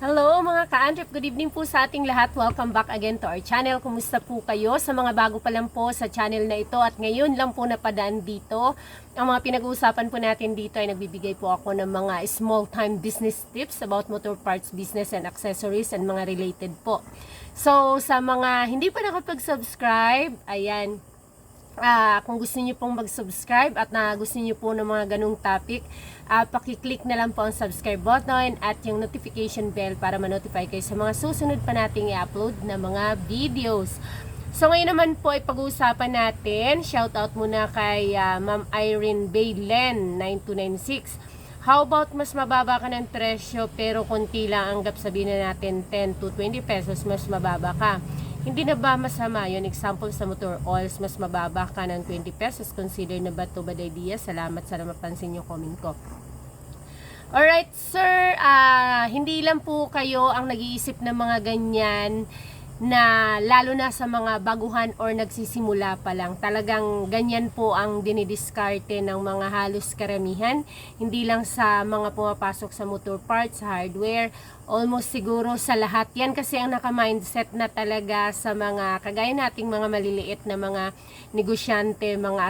Hello mga ka-Andrep, good evening po sa ating lahat. Welcome back again to our channel. Kumusta po kayo? Sa mga bago pa lang po sa channel na ito at ngayon lang po napadaan dito, ang mga pinag-uusapan po natin dito ay nagbibigay po ako ng mga small time business tips about motor parts business and accessories and mga related po. So sa mga hindi pa nakapag-subscribe, ayan, kung gusto niyo pong mag-subscribe at gusto niyo po ng mga ganung topic, paki-click na lang po ang subscribe button at yung notification bell para ma-notify kayo sa mga susunod pa nating i-upload na mga videos. So ngayon naman po ay pag-uusapan natin, shoutout muna kay Ma'am Irene Baylen 9296. How about mas mababa ka ng presyo pero konti lang ang gap, sabihin na natin 10 to 20 pesos mas mababa ka. Hindi na ba masama yun? Example sa motor oils, mas mababa ka ng 20 pesos. Consider na ba ito bad idea? Salamat sa napansin yung comment ko. Alright, sir, hindi lang po kayo ang nag-iisip ng mga ganyan na lalo na sa mga baguhan or nagsisimula pa lang. Talagang ganyan po ang dinidiskarte ng mga halos karamihan. Hindi lang sa mga pumapasok sa motor parts, hardware, almost siguro sa lahat. Yan kasi ang naka-mindset na talaga sa mga kagaya nating mga maliliit na mga negosyante, mga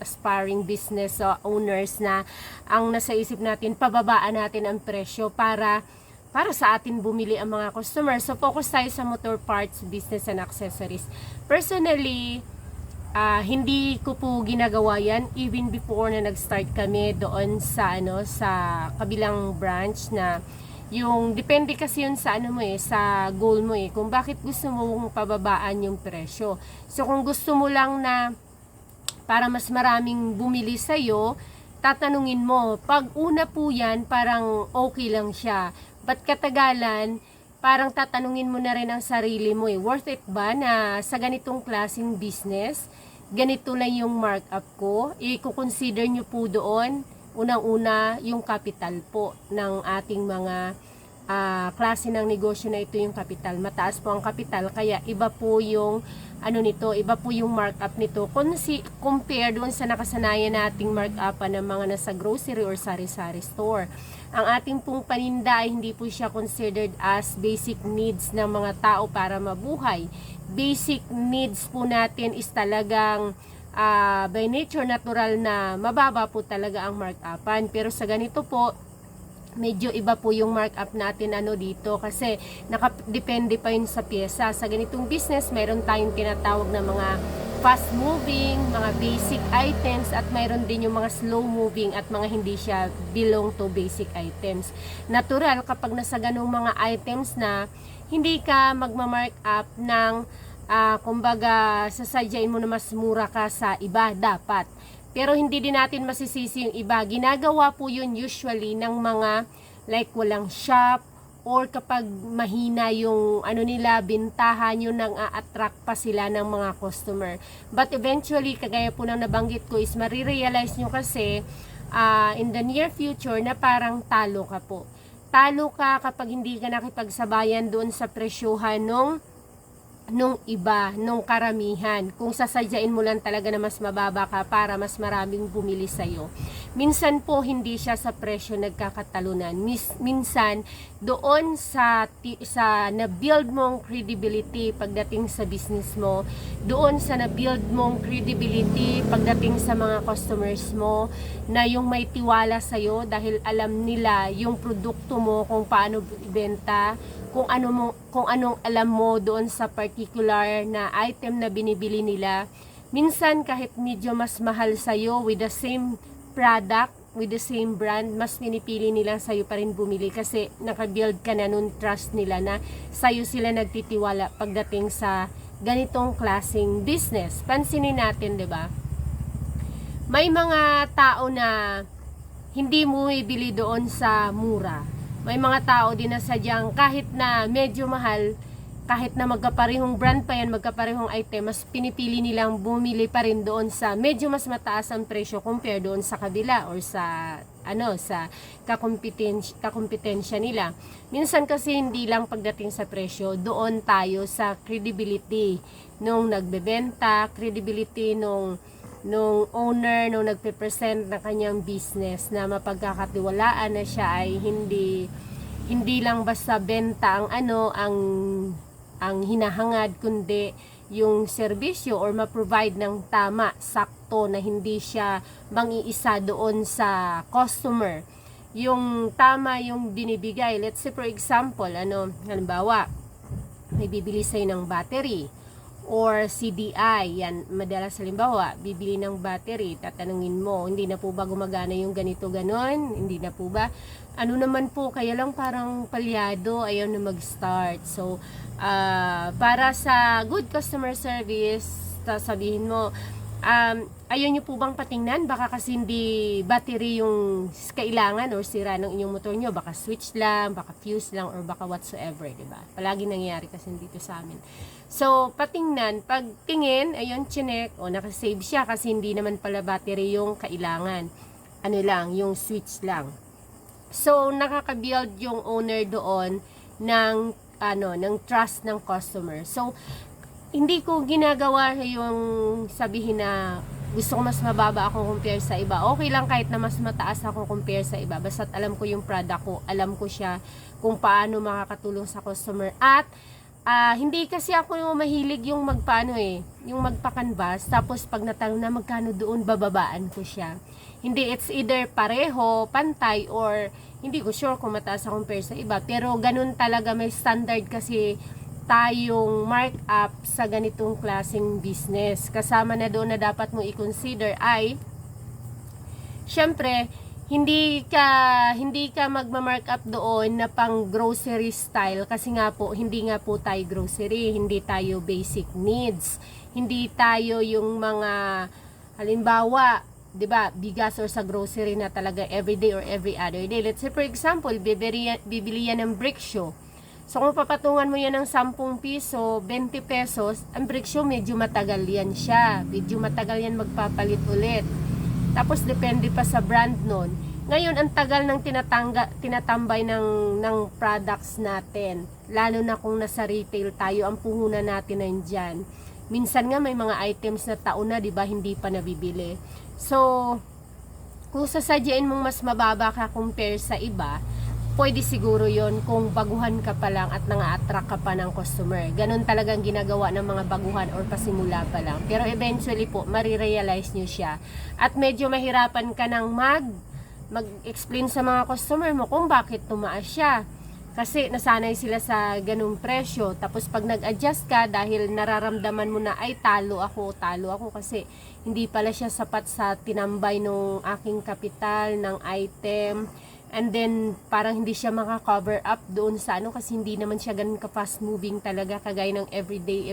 aspiring business owners na ang nasa isip natin, pababaan natin ang presyo para sa atin bumili ang mga customers. So, focus tayo sa motor parts, business and accessories. Personally, hindi ko po ginagawa yan even before na nag-start kami doon sa sa kabilang branch na yung depende kasi yun sa sa goal mo kung bakit gusto mong pababaan yung presyo. So, kung gusto mo lang na para mas maraming bumili sa'yo, tatanungin mo, pag una po yan, parang okay lang siya. Ba't katagalan, parang tatanungin mo na rin ang sarili mo worth it ba na sa ganitong klaseng business, ganito lang yung markup ko? I-consider nyo po doon, unang-una, yung capital po ng ating mga klase ng negosyo na ito, yung capital. Mataas po ang capital, kaya iba po yung iba po yung markup nito compare doon sa nakasanayan nating markup ng mga nasa grocery or sari-sari store. Ang ating pong paninda ay hindi po siya considered as basic needs ng mga tao para mabuhay. Basic needs po natin is talagang by nature natural na mababa po talaga ang markupan. Pero sa ganito po, medyo iba po yung markup natin dito kasi nakadepende pa yun sa pyesa. Sa ganitong business, mayroon tayong tinatawag na mga fast moving, mga basic items at mayroon din yung mga slow moving at mga hindi siya belong to basic items. Natural kapag nasa ganung mga items na hindi ka magma-markup ng kumbaga sasadyain mo na mas mura ka sa iba, dapat. Pero hindi din natin masisisi yung iba. Ginagawa po yun usually ng mga like walang shop or kapag mahina yung nila, bintahan yun nang a-attract pa sila ng mga customer. But eventually, kagaya po ng nabanggit ko is marirealize nyo kasi in the near future na parang talo ka po. Talo ka kapag hindi ka nakipagsabayan doon sa presyuhan nung iba, nung karamihan. Kung sasadyain mo lang talaga na mas mababa ka para mas maraming bumili sa'yo. Minsan po hindi siya sa presyo nagkakatalunan. Minsan doon sa na-build mong credibility pagdating sa business mo, doon sa na-build mong credibility pagdating sa mga customers mo na yung may tiwala sa'yo dahil alam nila yung produkto mo, kung paano ibenta, kung anong alam mo doon sa particular na item na binibili nila. Minsan kahit medyo mas mahal sa'yo with the same product, with the same brand, mas pinipili nila sa'yo pa rin bumili kasi nakabuild ka na nun trust nila na sa'yo sila nagtitiwala pagdating sa ganitong klaseng business. Pansinin natin, 'di ba? May mga tao na hindi mo ibili doon sa mura. May mga tao din na sadyang kahit na medyo mahal, kahit na magkaparehong brand pa yan, magkaparehong item, mas pinipili nilang bumili pa rin doon sa medyo mas mataas ang presyo compare doon sa kabila or sa sa kakompetensya nila. Minsan kasi hindi lang pagdating sa presyo, doon tayo sa credibility nung nagbebenta, credibility nung owner, nung nagpe-present ng kanyang business na mapagkakatiwalaan na siya ay hindi lang basta benta ang hinahangad, kundi yung serbisyo or ma-provide ng tama, sakto, na hindi siya mang-iisa doon sa customer. Yung tama yung binibigay. Let's say for example, halimbawa, may bibili sa'yo ng battery or CDI, yan, madalas halimbawa, bibili ng battery, tatanungin mo, hindi na po ba gumagana yung ganito ganon? Hindi na po ba? Ano naman po, kaya lang parang palyado, ayaw na mag-start. So, para sa good customer service, sabihin mo, ayaw nyo po bang patingnan? Baka kasi hindi battery yung kailangan or sira ng inyong motor nyo. Baka switch lang, baka fuse lang, or baka whatsoever, diba? Palagi nangyayari kasi dito sa amin. So, patingnan. Pag tingin, ayun, chinek, o nakasave siya kasi hindi naman pala battery yung kailangan. Ano lang, yung switch lang. So, nakaka-build yung owner doon ng trust ng customer. So, hindi ko ginagawa yung sabihin na gusto ko mas mababa ako compare sa iba. Okay lang kahit na mas mataas ako compare sa iba. Basta alam ko yung product ko, alam ko siya kung paano makakatulong sa customer. At hindi kasi ako yung mahilig yung yung magpa-canvas. Tapos pag natanong na magkano doon, bababaan ko siya. Hindi, it's either pareho, pantay, or hindi ko sure kung mataas ako compare sa iba. Pero ganun talaga, may standard kasi tayong markup sa ganitong klaseng business. Kasama na doon na dapat mo i-consider ay, syempre, hindi ka magma-markup doon na pang grocery style kasi nga po, hindi nga po tayo grocery, hindi tayo basic needs, hindi tayo yung mga, halimbawa, 'di ba, bigas or sa grocery na talaga everyday or every other day. Let's say for example, bibili yan ng brick show. So kung papatungan mo yan ng 10 piso, 20 pesos, ang brick show medyo matagal yan siya. Medyo matagal yan magpapalit ulit. Tapos depende pa sa brand nun. Ngayon, ang tagal ng tinatambay ng products natin. Lalo na kung nasa retail tayo, ang puhunan natin nandyan. Minsan nga may mga items na taon na, 'di ba, hindi pa nabibili. So, kung sasadyain mong mas mababa ka compare sa iba, pwede siguro yon kung baguhan ka pa lang at nang-attract ka pa ng customer. Ganun talagang ginagawa ng mga baguhan or pasimula pa lang. Pero eventually po, marirealize nyo siya. At medyo mahirapan ka ng mag-explain sa mga customer mo kung bakit tumaas siya. Kasi nasanay sila sa ganung presyo. Tapos pag nag-adjust ka dahil nararamdaman mo na ay talo ako kasi hindi pala siya sapat sa tinambay ng aking kapital, ng item. And then parang hindi siya maka-cover up doon sa kasi hindi naman siya ganun ka-fast moving talaga kagaya ng everyday,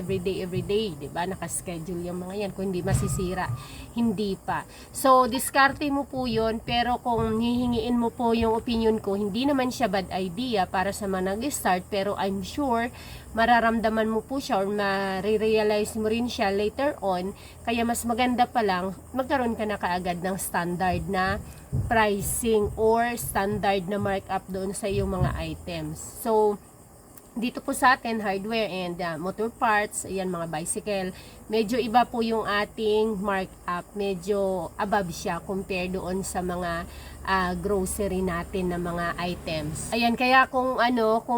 'di ba? Naka-schedule yung mga yan. Kung hindi masisira, hindi pa. So, diskarte mo po 'yon, pero kung hihingiin mo po yung opinion ko, hindi naman siya bad idea para sa mga nag-start, pero I'm sure mararamdaman mo po siya or ma-realize mo rin siya later on. Kaya mas maganda pa lang magkaroon ka na kaagad ng standard na pricing or standard na markup doon sa iyong mga items. So, dito po sa atin, hardware and motor parts, ayan, mga bicycle, medyo iba po yung ating markup. Medyo above siya compare doon sa mga grocery natin na mga items. Ayan, kaya kung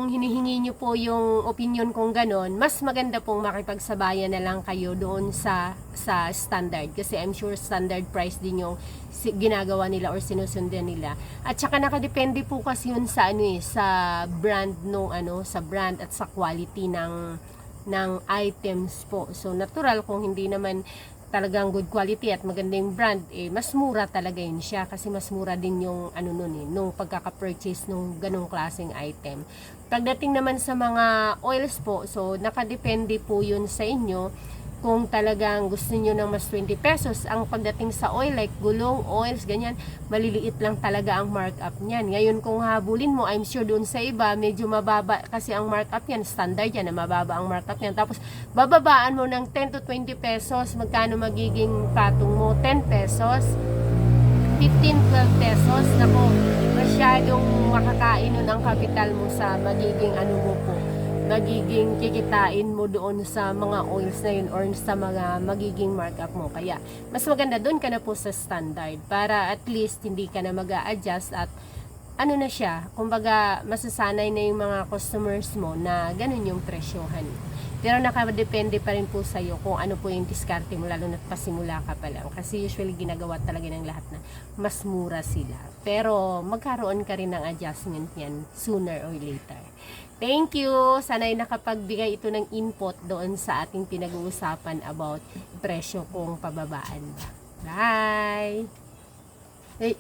hinihingi nyo po yung opinion kung ganon, mas maganda pong makipagsabayan na lang kayo doon sa standard. Kasi I'm sure standard price din yung ginagawa nila or sinusundan nila. At saka nakadepende po kasi yun sa sa brand sa brand at sa quality ng items po. So natural kung hindi naman talagang good quality at magandang brand, mas mura talaga yun siya kasi mas mura din yung nung pagkaka-purchase nung ganong klaseng item. Pagdating naman sa mga oils po, so nakadepende po yun sa inyo. Kung talagang gusto niyo ng mas 20 pesos, ang pagdating sa oil, like gulong, oils, ganyan, maliliit lang talaga ang markup niyan. Ngayon kung habulin mo, I'm sure doon sa iba, medyo mababa kasi ang markup yan, standard yan, na mababa ang markup yan. Tapos, bababaan mo ng 10 to 20 pesos, magkano magiging patong mo? 10 pesos, 15, 12 pesos, nako, masyadong makakain nun ang kapital mo sa magiging mo po, magiging kikitain mo doon sa mga oils na yun or sa mga magiging markup mo. Kaya, mas maganda doon ka na po sa standard para at least hindi ka na mag-a-adjust at ano na siya, kumbaga masasanay na yung mga customers mo na ganun yung presyohan. Pero nakadepende pa rin po sa'yo kung ano po yung diskarte mo, lalo na pasimula ka pa lang. Kasi usually ginagawa talaga ng lahat na mas mura sila. Pero magkaroon ka rin ng adjustment yan sooner or later. Thank you! Sana'y nakapagbigay ito ng input doon sa ating pinag-uusapan about presyo kung pababaan ba. Bye! Hey.